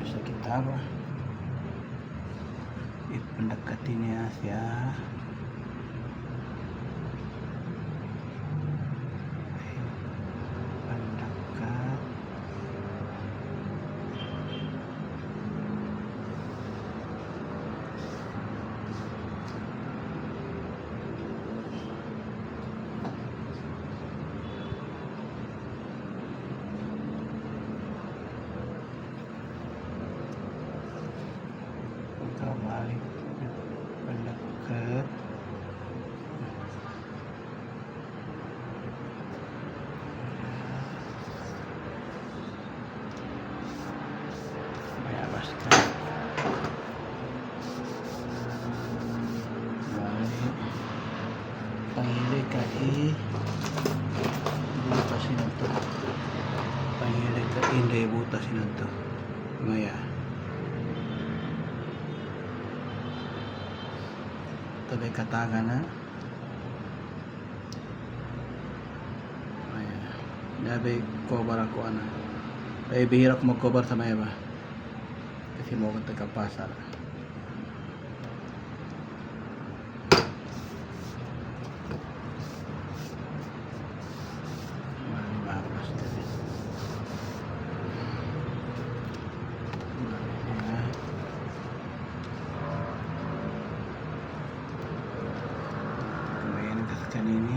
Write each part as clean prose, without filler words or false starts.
sa gitara. Ipandagkati niya siya. Pandagkat. Pagkabalik. Pandagkat. Mayabas ka. Balik. Pangili ka butasin ito. Pangili ka hindi butasin ito. Maya. Tabi kataga na. Maya. Dabi cover ako ana. Ay bihira ko mag-cover sa maya ba. Kasi mo ko tagapasar. Kanini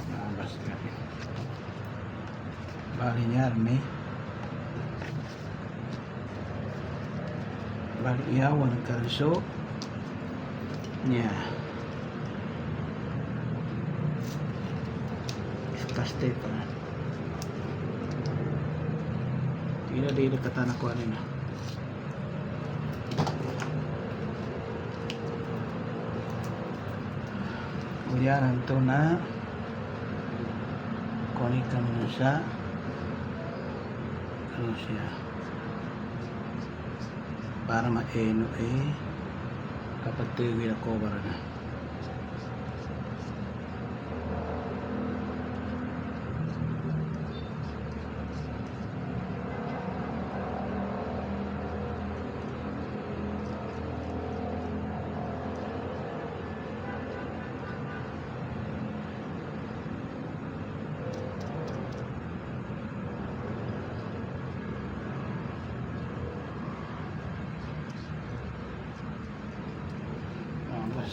nabas ka bali niya arme bali iyawan ang kalso niya kaste pa tidak di dekatan ako na kemudian ito na kunin mo na siya ano siya para maeno kapag tuwi na cover na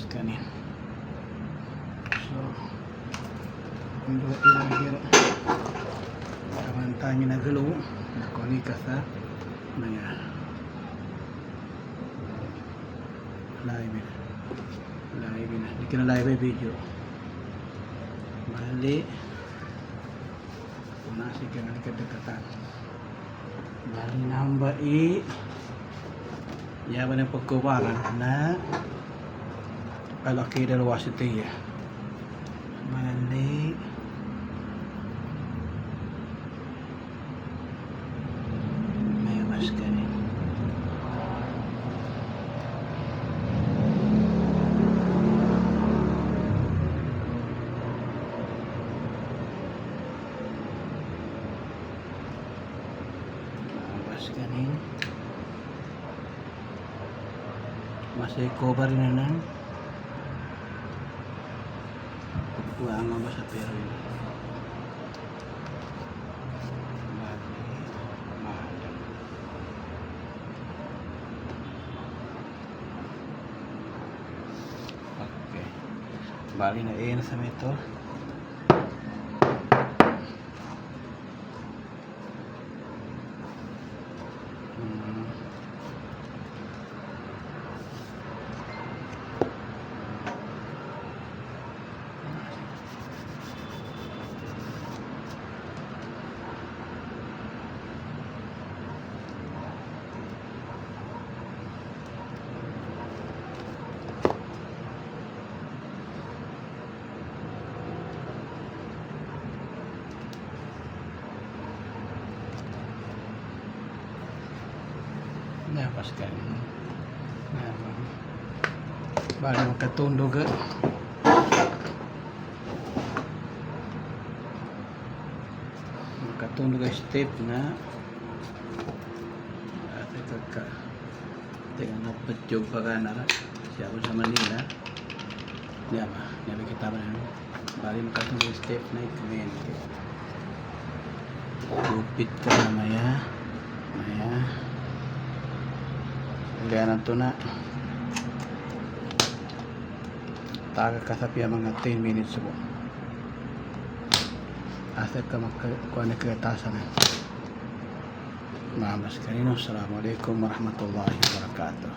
kanin. So, kung doon ilagir kamanta niya na galo nakoni ka sa mga live na hindi ka na live video bali nasi ka na kadekatan bali namba yaman ang pagkubaran na al-Aqeedah al-Wasitiyah balik mayabas ka rin mayabas ka rin masay cover na lang wala nga ba sa pero yun okay bali na iyan sa ito napaskan bali makatundog makatunog ang step na at ikaka tingnan na patyog pagana siya ako sa Manila niya ba kita ba na bali makatunog ang step na ikamin gupit ka na maya ganyan to na taga kasapi mga 10 minutes po hasta ka magkakuha na kagatasan na mamas kanino. Assalamualaikum warahmatullahi wabarakatuh.